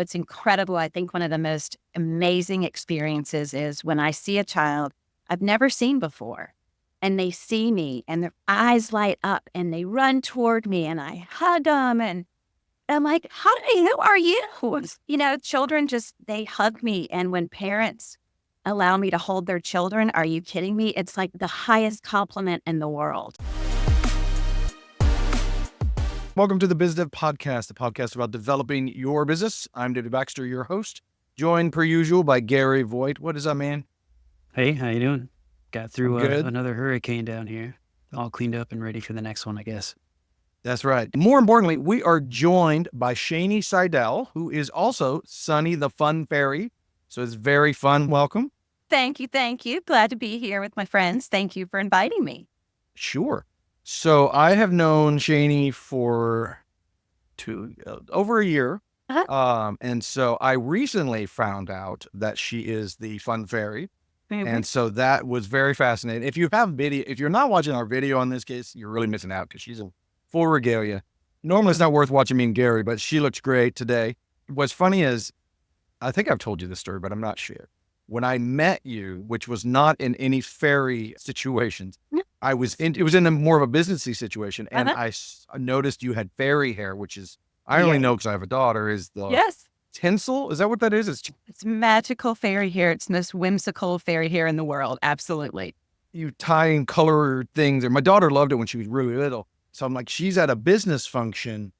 It's incredible. I think one of the most amazing experiences is when I see a child I've never seen before and they see me and their eyes light up and they run toward me and I hug them and I'm like, hi, who are you? Children just, they hug me. And when parents allow me to hold their children, are you kidding me? It's like the highest compliment in the world. Welcome to the BizDev Podcast, the podcast about developing your business. I'm David Baxter, your host, joined per usual by Gary Voigt. What is up, man? Hey, how you doing? Got through Good. another hurricane down here. All cleaned up and ready for the next one, I guess. That's right. More importantly, we are joined by Shani Seidel, who is also Sunny the Fun Fairy. So it's very fun. Welcome. Thank you. Thank you. Glad to be here with my friends. Thank you for inviting me. Sure. So I have known Shani for over a year. And so I recently found out that she is the Fun Fairy. Mm-hmm. And so that was very fascinating. If you're not watching our video on this case, you're really missing out because she's in full regalia. Normally it's not worth watching me and Gary, but she looks great today. What's funny is, I think I've told you this story, but I'm not sure. When I met you, which was not in any fairy situations, it was in a more of a businessy situation. And I noticed you had fairy hair, which is, I only know because I have a daughter, is the tinsel. Is that what that is? It's magical fairy hair. It's the most whimsical fairy hair in the world. Absolutely. You tie in color things. And my daughter loved it when she was really little. So I'm like, she's at a business function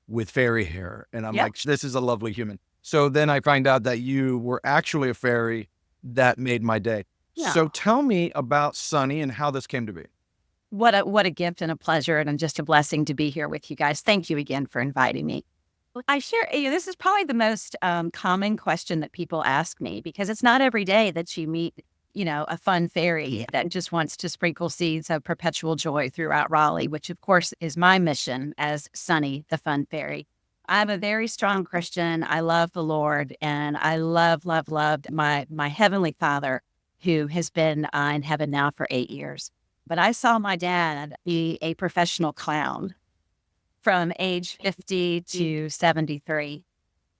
with fairy hair. And I'm like, this is a lovely human. So then I find out that you were actually a fairy. That made my day. Yeah. So tell me about Sunny and how this came to be. What a gift and a pleasure and just a blessing to be here with you guys. Thank you again for inviting me. I share, this is probably the most common question that people ask me because it's not every day that you meet, a fun fairy that just wants to sprinkle seeds of perpetual joy throughout Raleigh, which of course is my mission as Sunny, the Fun Fairy. I'm a very strong Christian. I love the Lord, and I loved my Heavenly Father, who has been in heaven now for 8 years. But I saw my dad be a professional clown from age 50 to 73.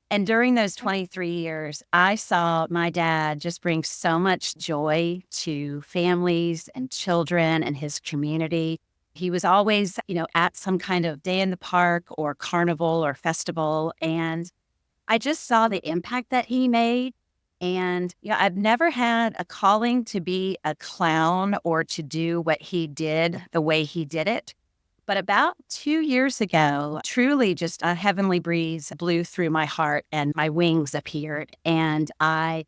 And during those 23 years, I saw my dad just bring so much joy to families and children and his community. He was always, at some kind of day in the park or carnival or festival. And I just saw the impact that he made. And, I've never had a calling to be a clown or to do what he did the way he did it. But about 2 years ago, truly just a heavenly breeze blew through my heart and my wings appeared. And I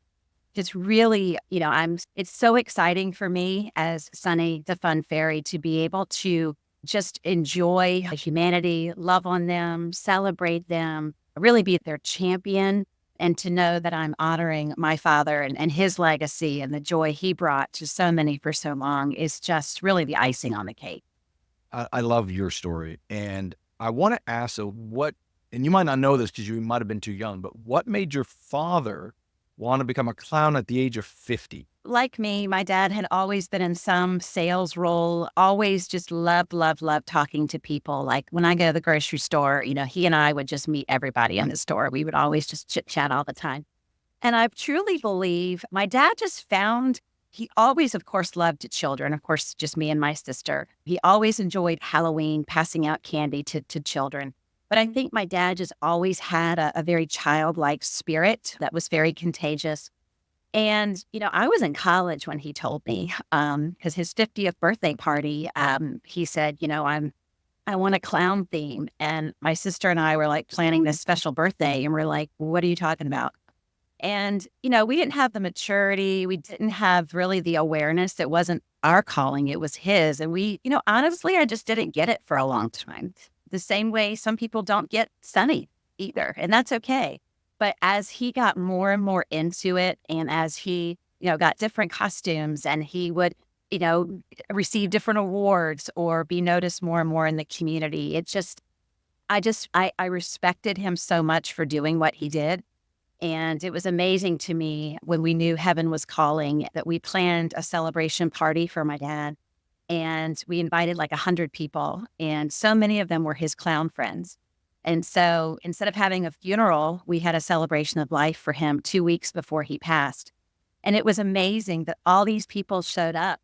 just really, it's so exciting for me as Sunny, the Fun Fairy, to be able to just enjoy humanity, love on them, celebrate them, really be their champion, and to know that I'm honoring my father and his legacy and the joy he brought to so many for so long is just really the icing on the cake. I love your story. And I want to ask, and you might not know this because you might have been too young, but what made your father want to become a clown at the age of 50? Like me, my dad had always been in some sales role, always just loved talking to people. Like when I go to the grocery store, he and I would just meet everybody in the store. We would always just chit chat all the time. And I truly believe my dad just found, he always, of course, loved children, of course, just me and my sister. He always enjoyed Halloween, passing out candy to children. But I think my dad just always had a very childlike spirit that was very contagious. And, I was in college when he told me, because his 50th birthday party, he said, I want a clown theme. And my sister and I were like planning this special birthday. And we're like, what are you talking about? And, we didn't have the maturity. We didn't have really the awareness. It wasn't our calling. It was his. And we, honestly, I just didn't get it for a long time. The same way some people don't get Sunny either, and that's okay. But as he got more and more into it, and as he, got different costumes and he would, receive different awards or be noticed more and more in the community, I respected him so much for doing what he did. And it was amazing to me when we knew heaven was calling that we planned a celebration party for my dad. And we invited like 100 people, and so many of them were his clown friends. And so instead of having a funeral, we had a celebration of life for him 2 weeks before he passed. And it was amazing that all these people showed up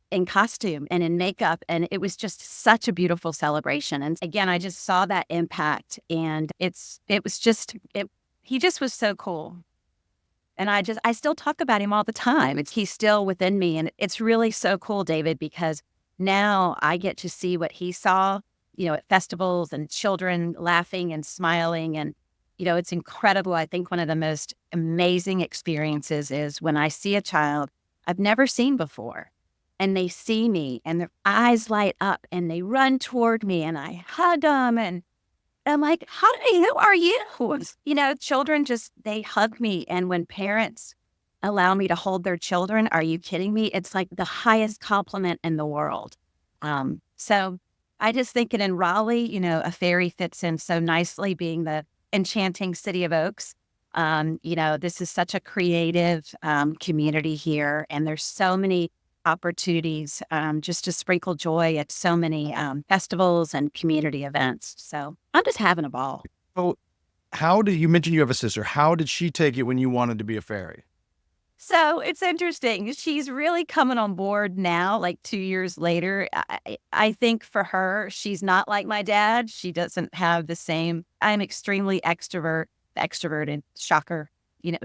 in costume and in makeup. And it was just such a beautiful celebration. And again, I just saw that impact. And he just was so cool. And I still talk about him all the time. He's still within me. And it's really so cool, David, because now I get to see what he saw, at festivals and children laughing and smiling. And, it's incredible. I think one of the most amazing experiences is when I see a child I've never seen before and they see me and their eyes light up and they run toward me and I hug them and I'm like, hi, who are you? Children they hug me. And when parents allow me to hold their children, are you kidding me? It's like the highest compliment in the world. So I just think it in Raleigh, a fairy fits in so nicely being the enchanting city of Oaks. This is such a creative community here, and there's so many opportunities just to sprinkle joy at so many festivals and community events. So I'm just having a ball. So, you mentioned you have a sister. How did she take it when you wanted to be a fairy? So it's interesting. She's really coming on board now, like 2 years later. I think for her, she's not like my dad. She doesn't have the same. I'm extremely extroverted, shocker.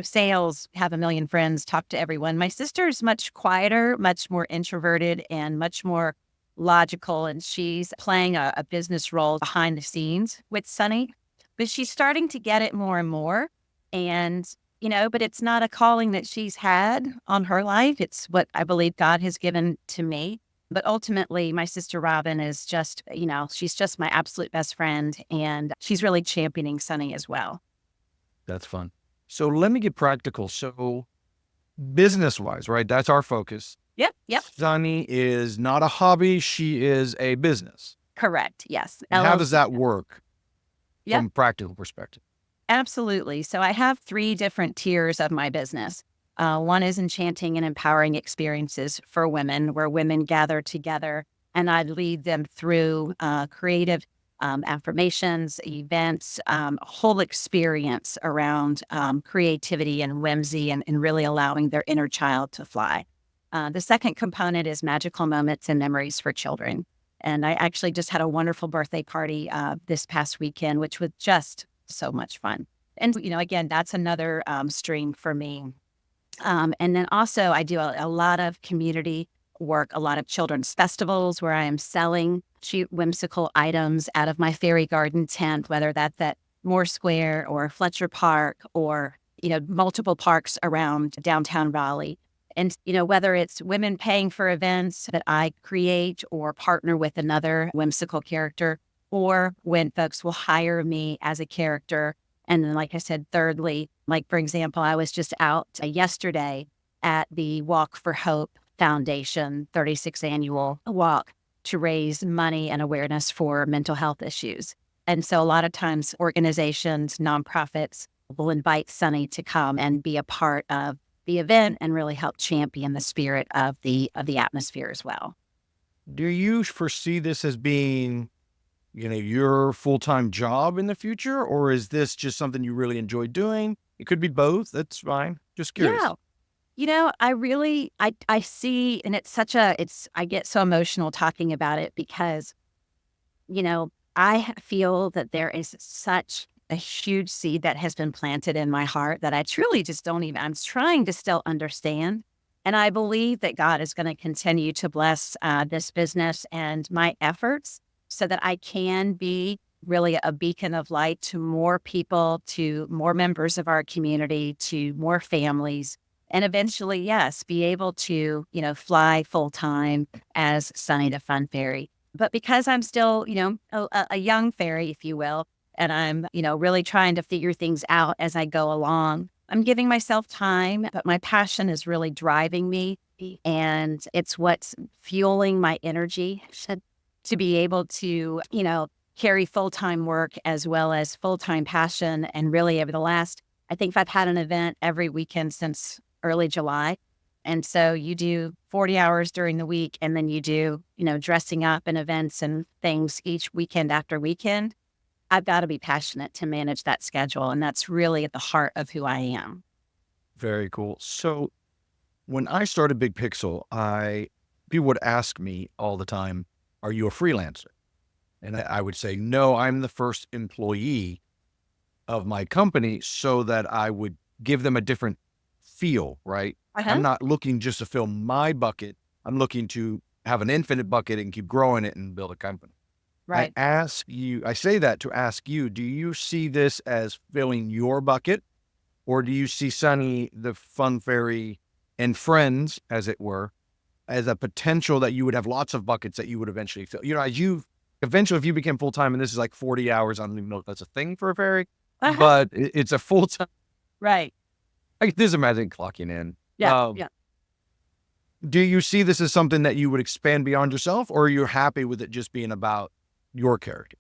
Sales, have a million friends, talk to everyone. My sister's much quieter, much more introverted, and much more logical. And she's playing a business role behind the scenes with Sunny, but she's starting to get it more and more. And but it's not a calling that she's had on her life. It's what I believe God has given to me. But ultimately, my sister Robin is just, she's just my absolute best friend. And she's really championing Sunny as well. That's fun. So let me get practical. So business-wise, right? That's our focus. Yep. Sunny is not a hobby. She is a business. Correct. Yes. And how does that work Yep. from a practical perspective? Absolutely. So I have 3 different tiers of my business. One is enchanting and empowering experiences for women, where women gather together and I lead them through creative affirmations, events, a whole experience around creativity and whimsy and really allowing their inner child to fly. The second component is magical moments and memories for children. And I actually just had a wonderful birthday party this past weekend, which was just so much fun. And, again, that's another stream for me. And then also I do a lot of community work, a lot of children's festivals where I am selling cheap, whimsical items out of my fairy garden tent, whether that's at Moore Square or Fletcher Park or, multiple parks around downtown Raleigh. And, whether it's women paying for events that I create or partner with another whimsical character, or when folks will hire me as a character. And then, like I said, thirdly, like, for example, I was just out yesterday at the Walk for Hope Foundation 36th annual walk to raise money and awareness for mental health issues. And so a lot of times organizations, nonprofits will invite Sunny to come and be a part of the event and really help champion the spirit of the atmosphere as well. Do you foresee this as being your full-time job in the future, or is this just something you really enjoy doing? It could be both. That's fine. Just curious. Yeah. I really, I see, and I get so emotional talking about it because, I feel that there is such a huge seed that has been planted in my heart that I truly just I'm trying to still understand. And I believe that God is going to continue to bless this business and my efforts so that I can be really a beacon of light to more people, to more members of our community, to more families, and eventually, yes, be able to, fly full time as Sunny the Fun Fairy. But because I'm still, a young fairy, if you will, and I'm, really trying to figure things out as I go along, I'm giving myself time, but my passion is really driving me. And it's what's fueling my energy to be able to, carry full-time work as well as full-time passion. And really over the last, I think I've had an event every weekend since early July. And so you do 40 hours during the week, and then you do, dressing up and events and things each weekend after weekend. I've got to be passionate to manage that schedule. And that's really at the heart of who I am. Very cool. So when I started Big Pixel, people would ask me all the time, "Are you a freelancer?" And I would say, "No, I'm the first employee of my company," so that I would give them a different feel, right? I'm Uh-huh. not looking just to fill my bucket. I'm looking to have an infinite bucket and keep growing it and build a company. Right. I say that to ask you, do you see this as filling your bucket, or do you see Sunny, the fun fairy, and friends, as it were, as a potential that you would have lots of buckets that you would eventually fill? As eventually, if you became full time, and this is like 40 hours, I don't even know if that's a thing for a fairy, Uh-huh. but it's a full time. Right. I just imagine clocking in. Yeah. Yeah. Do you see this as something that you would expand beyond yourself, or are you happy with it just being about your character?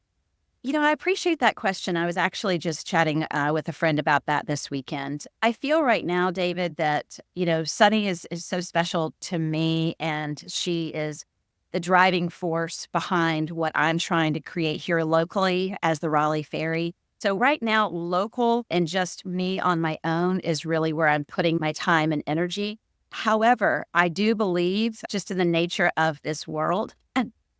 I appreciate that question. I was actually just chatting with a friend about that this weekend. I feel right now, David, that, Sunny is so special to me, and she is the driving force behind what I'm trying to create here locally as the Raleigh Ferry. So right now, local and just me on my own is really where I'm putting my time and energy. However, I do believe just in the nature of this world,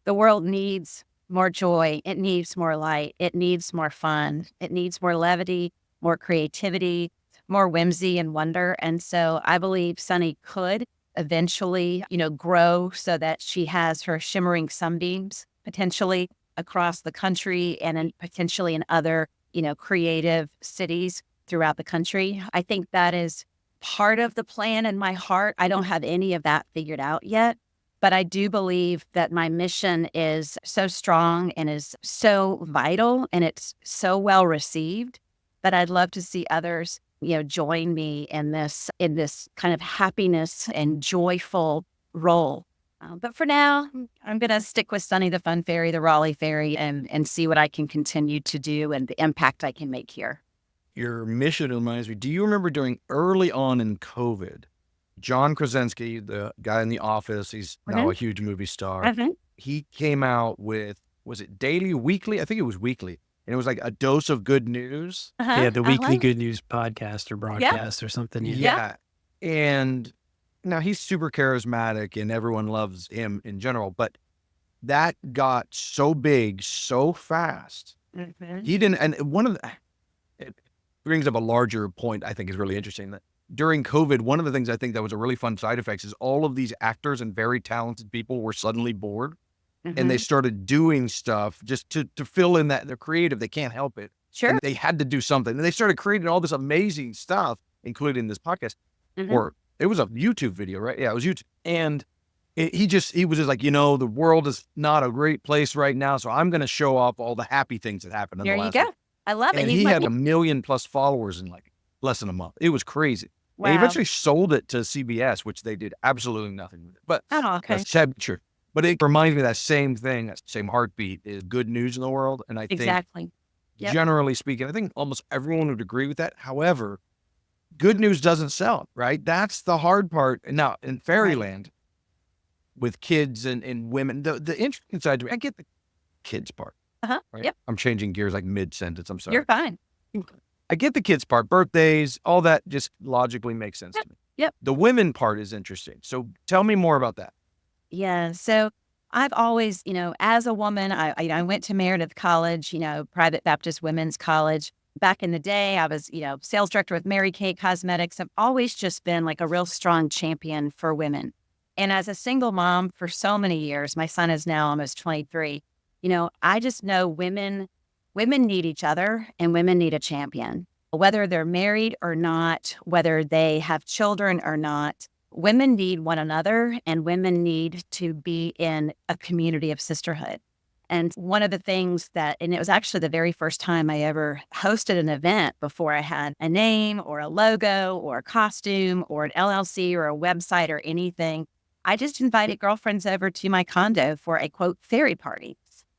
the world needs more joy. It needs more light. It needs more fun. It needs more levity, more creativity, more whimsy and wonder. And so I believe Sunny could eventually, grow so that she has her shimmering sunbeams potentially across the country and potentially in other, creative cities throughout the country. I think that is part of the plan in my heart. I don't have any of that figured out yet. But I do believe that my mission is so strong and is so vital and it's so well received that I'd love to see others, join me in this kind of happiness and joyful role. But for now, I'm going to stick with Sunny the Fun Fairy, the Raleigh Fairy, and see what I can continue to do and the impact I can make here. Your mission reminds me. Do you remember during early on in COVID, John Krasinski, the guy in The Office, he's now Mhm. a huge movie star. Mhm. He came out with, was it daily, weekly? I think it was weekly. And it was like a dose of good news. Uh-huh. Yeah, the weekly good news podcast or Yeah. broadcast or something. Yeah. Yeah. Yeah. And now he's super charismatic and everyone loves him in general, but that got so big so fast. Mhm. He didn't, and it brings up a larger point I think is really interesting, that during COVID, one of the things I think that was a really fun side effect is all of these actors and very talented people were suddenly bored and they Mhm. started doing stuff just to fill in that they're creative. They can't help it. Sure. And they had to do something. And they started creating all this amazing stuff, including this podcast, Mhm. or it was a YouTube video, right? Yeah, it was YouTube. And he was just like, the world is not a great place right now. So I'm going to show off all the happy things that happened in the There you last week. go. I love it. And He's he my had 1 million+ followers in like less than a month. It was crazy. And he wow. eventually sold it to CBS, which they did absolutely nothing with it. But Oh, okay. that's sad, sure. But it reminds me of that same thing, that same heartbeat is good news in the world. And I think, Exactly. Yep. generally speaking, I think almost everyone would agree with that. However, good news doesn't sell, right? That's the hard part. Now, in Right. Fairyland, with kids and women, the interesting side to me, I get the kids part, Uh-huh. right? Yep. I'm changing gears like mid-sentence. I'm sorry. You're fine. I get the kids part, birthdays, all that just logically makes sense Yep. to me. Yep. The women part is interesting. So tell me more about that. Yeah. So I've always, as a woman, I went to Meredith College, private Baptist women's college. Back in the day, I was, sales director with Mary Kay Cosmetics. I've always just been like a real strong champion for women. And as a single mom for so many years, my son is now almost 23. I just know women need each other and women need a champion. Whether they're married or not, whether they have children or not, women need one another and women need to be in a community of sisterhood. And one of the things and it was actually the very first time I ever hosted an event before I had a name or a logo or a costume or an LLC or a website or anything. I just invited girlfriends over to my condo for a quote fairy party.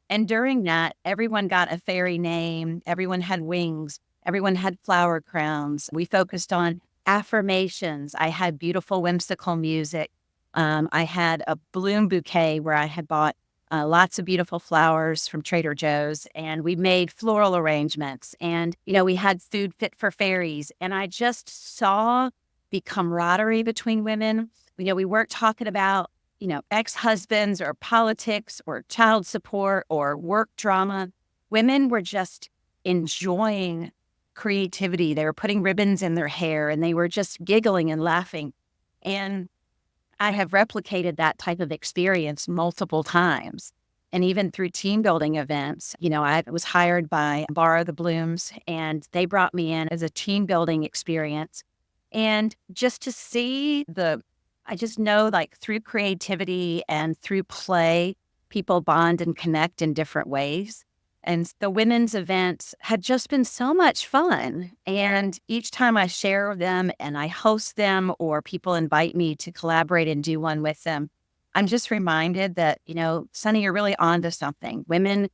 And during that, everyone got a fairy name, everyone had wings, everyone had flower crowns. We focused on affirmations. I had beautiful, whimsical music. I had a bloom bouquet where I had bought lots of beautiful flowers from Trader Joe's, and we made floral arrangements. And, we had food fit for fairies. And I just saw the camaraderie between women. We weren't talking about, ex-husbands or politics or child support or work drama. Women were just enjoying creativity. They were putting ribbons in their hair and they were just giggling and laughing. And I have replicated that type of experience multiple times. And even through team building events, I was hired by Borrow the Blooms and they brought me in as a team building experience. And just to see I just know like through creativity and through play, people bond and connect in different ways. And the women's events had just been so much fun. And each time I share them and I host them or people invite me to collaborate and do one with them, I'm just reminded that, Sunny, you're really onto something. Women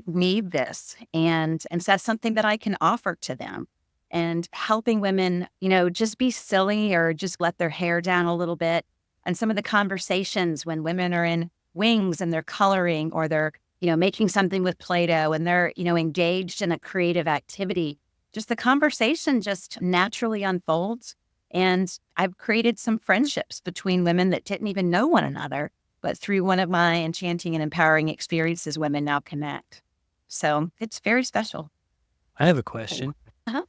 need this. And so that's something that I can offer to them. And helping women, just be silly or just let their hair down a little bit. And some of the conversations when women are in wings and they're coloring or they're making something with Play-Doh and they're, engaged in a creative activity, just the conversation just naturally unfolds. And I've created some friendships between women that didn't even know one another, but through one of my enchanting and empowering experiences, women now connect. So it's very special. I have a question. Uh-huh.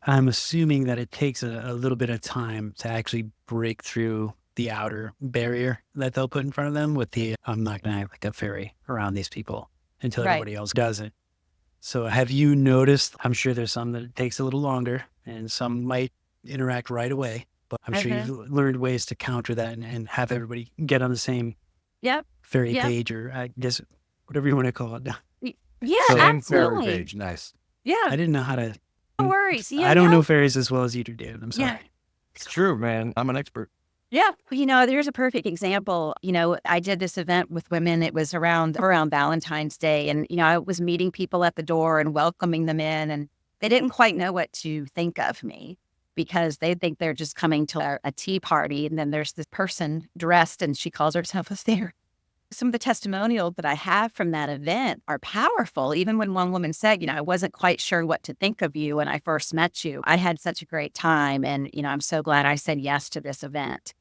I'm assuming that it takes a little bit of time to actually break through the outer barrier that they'll put in front of them with I'm not going to act like a fairy around these people until Right. everybody else does it. So have you noticed, I'm sure there's some that it takes a little longer and some might interact right away, but I'm sure you've learned ways to counter that and have everybody get on the same Yep. fairy Yep. page, or I guess whatever you want to call it. Yeah, Same fairy absolutely. page. Nice. Yeah, I didn't know how to. no worries. Yeah, I don't no. know fairies as well as you do, David. I'm sorry. Yeah. It's true, man. I'm an expert. Yeah. There's a perfect example. I did this event with women. It was around Valentine's Day. And, I was meeting people at the door and welcoming them in. And they didn't quite know what to think of me because they think they're just coming to a tea party. And then there's this person dressed and she calls herself a fairy. Some of the testimonials that I have from that event are powerful. Even when one woman said, I wasn't quite sure what to think of you when I first met you. I had such a great time. And, I'm so glad I said yes to this event.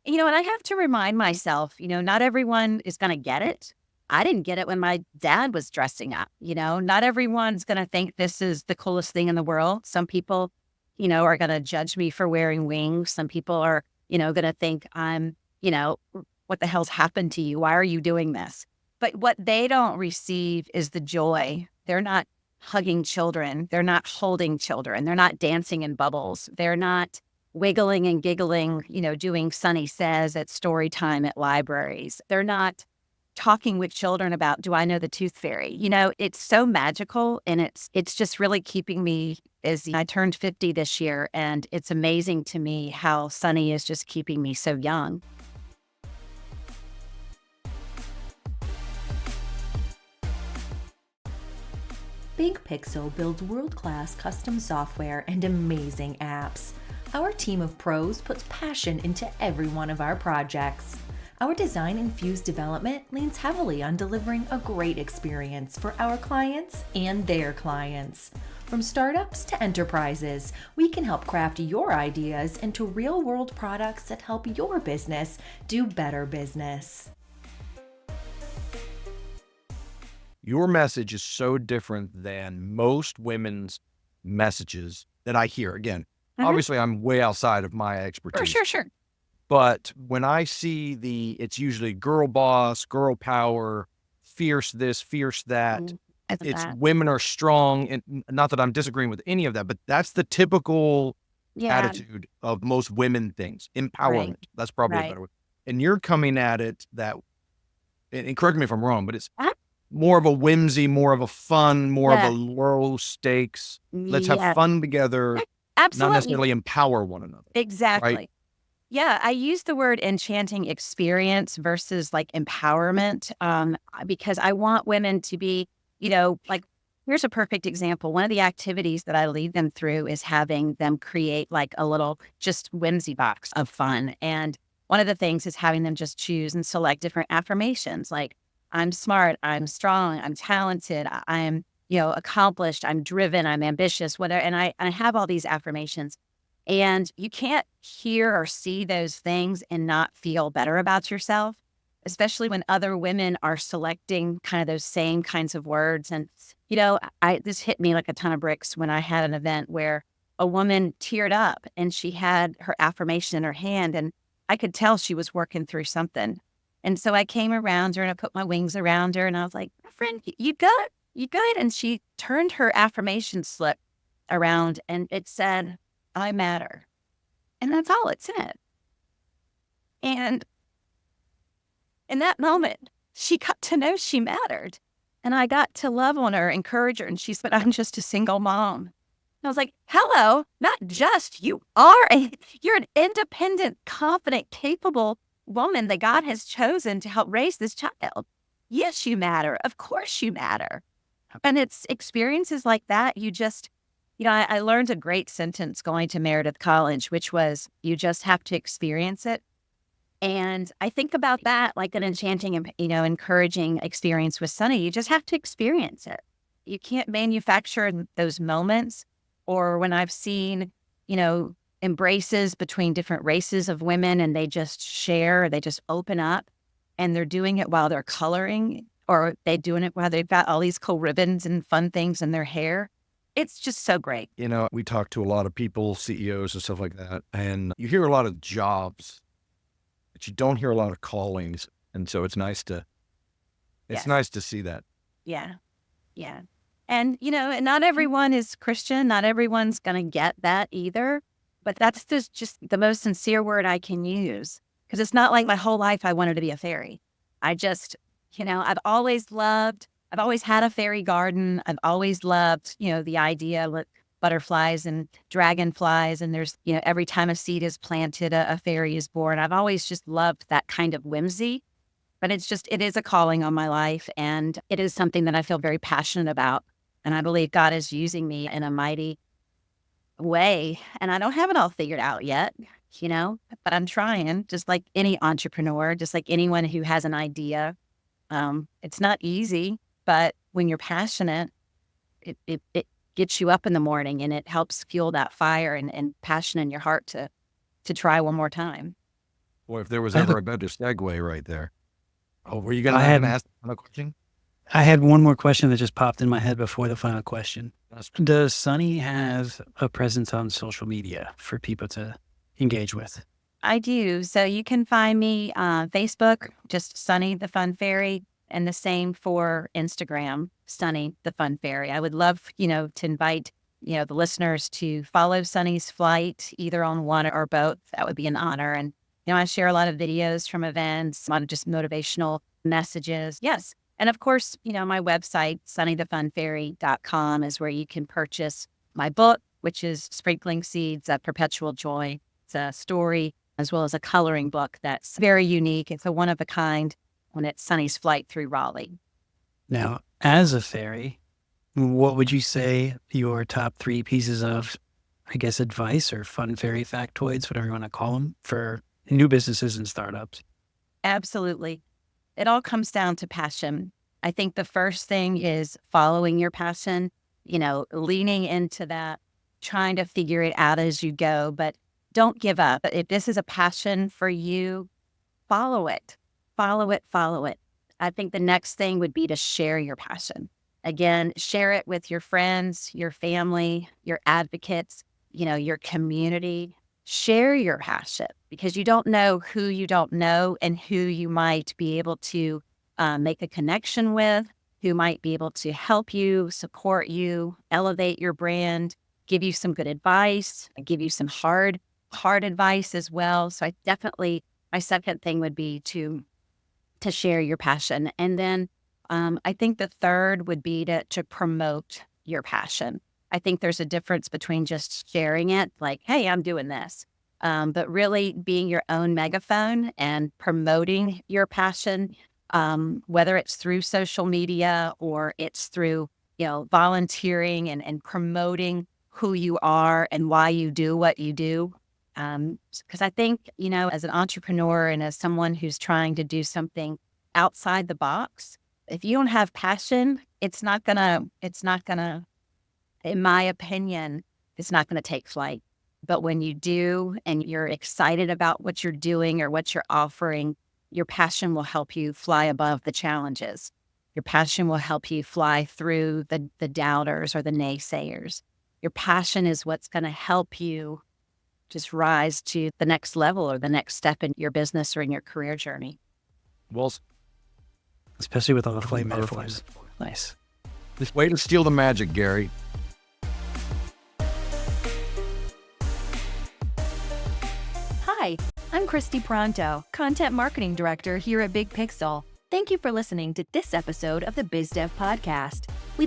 And I have to remind myself, not everyone is going to get it. I didn't get it when my dad was dressing up. Not everyone's going to think this is the coolest thing in the world. Some people, are going to judge me for wearing wings. Some people are, going to think I'm, what the hell's happened to you? Why are you doing this? But what they don't receive is the joy. They're not hugging children. They're not holding children. They're not dancing in bubbles. They're not wiggling and giggling, doing Sunny Says at story time at libraries. They're not talking with children about, do I know the tooth fairy? It's so magical. And it's just really keeping me I turned 50 this year. And it's amazing to me how Sunny is just keeping me so young. Big Pixel builds world-class custom software and amazing apps. Our team of pros puts passion into every one of our projects. Our design-infused development leans heavily on delivering a great experience for our clients and their clients. From startups to enterprises, we can help craft your ideas into real-world products that help your business do better business. Your message is so different than most women's messages that I hear. Again, obviously, I'm way outside of my expertise. Sure. But when I see it's usually girl boss, girl power, fierce this, fierce that. It's women are strong. And not that I'm disagreeing with any of that, but that's the typical attitude of most women things. Empowerment. Right. That's probably a better word. And you're coming at it and correct me if I'm wrong, but it's more of a whimsy, more of a fun, more of a low stakes. Let's have fun together. Absolutely. Not necessarily empower one another. Exactly. Right? Yeah, I use the word enchanting experience versus like empowerment because I want women to be, here's a perfect example. One of the activities that I lead them through is having them create like a little just whimsy box of fun. And one of the things is having them just choose and select different affirmations like, I'm smart, I'm strong, I'm talented, I'm, accomplished, I'm driven, I'm ambitious, whatever. And I have all these affirmations. And you can't hear or see those things and not feel better about yourself, especially when other women are selecting kind of those same kinds of words. And, I this hit me like a ton of bricks when I had an event where a woman teared up and she had her affirmation in her hand. And I could tell she was working through something. And so I came around her and I put my wings around her and I was like, friend, you good? You good? And she turned her affirmation slip around and it said, I matter. And that's all it said. And in that moment, she got to know she mattered. And I got to love on her, encourage her. And she said, I'm just a single mom. And I was like, hello, not just you're an independent, confident, capable woman that God has chosen to help raise this child. Yes, you matter. Of course you matter. And it's experiences like that. I learned a great sentence going to Meredith College, which was, you just have to experience it. And I think about that like an enchanting and, encouraging experience with Sunny. You just have to experience it. You can't manufacture those moments. Or when I've seen, embraces between different races of women and they just share, they just open up and they're doing it while they're coloring or they're doing it while they've got all these cool ribbons and fun things in their hair. It's just so great. We talk to a lot of people, CEOs and stuff like that, and you hear a lot of jobs, but you don't hear a lot of callings. And so it's nice to see that. Yeah. Yeah. And, and not everyone is Christian. Not everyone's going to get that either. But that's just the most sincere word I can use. Because it's not like my whole life I wanted to be a fairy. I just, I've always had a fairy garden. I've always loved, the idea with butterflies and dragonflies. And there's, every time a seed is planted, a fairy is born. I've always just loved that kind of whimsy. But it is a calling on my life. And it is something that I feel very passionate about. And I believe God is using me in a mighty way. And I don't have it all figured out yet, but I'm trying, just like any entrepreneur, just like anyone who has an idea. It's not easy, but when you're passionate, it gets you up in the morning and it helps fuel that fire and passion in your heart to try one more time. Boy, if there was ever a better segue right there. Oh, were you going I to had- ask another question? I had one more question that just popped in my head before the final question. Does Sunny have a presence on social media for people to engage with? I do. So you can find me on Facebook, just Sunny the Fun Fairy, and the same for Instagram, Sunny the Fun Fairy. I would love, to invite, the listeners to follow Sunny's flight, either on one or both. That would be an honor. And, I share a lot of videos from events, a lot of just motivational messages. Yes. And of course, my website, sunnythefunfairy.com, is where you can purchase my book, which is Sprinkling Seeds of Perpetual Joy. It's a story as well as a coloring book that's very unique. It's a one of a kind when it's Sunny's flight through Raleigh. Now, as a fairy, what would you say your top 3 pieces of, advice or fun fairy factoids, whatever you want to call them, for new businesses and startups? Absolutely. It all comes down to passion. I think the first thing is following your passion, leaning into that, trying to figure it out as you go, but don't give up. If this is a passion for you, follow it, follow it, follow it. I think the next thing would be to share your passion. Again, share it with your friends, your family, your advocates, your community. Share your passion because you don't know who you don't know and who you might be able to make a connection with, who might be able to help you, support you, elevate your brand, give you some good advice, give you some hard advice as well. So my second thing would be to share your passion. And then I think the third would be to promote your passion. I think there's a difference between just sharing it, like, hey, I'm doing this, but really being your own megaphone and promoting your passion, whether it's through social media or it's through, volunteering and promoting who you are and why you do what you do. Because I think, as an entrepreneur and as someone who's trying to do something outside the box, If you don't have passion, it's not gonna, in my opinion, it's not gonna take flight. But when you do and you're excited about what you're doing or what you're offering, your passion will help you fly above the challenges. Your passion will help you fly through the doubters or the naysayers. Your passion is what's going to help you just rise to the next level or the next step in your business or in your career journey. Well, Especially with all the flight metaphors. Nice. this way to steal the magic, Gary. Hi, I'm Christy Pronto, Content Marketing Director here at Big Pixel. Thank you for listening to this episode of the BizDev Podcast.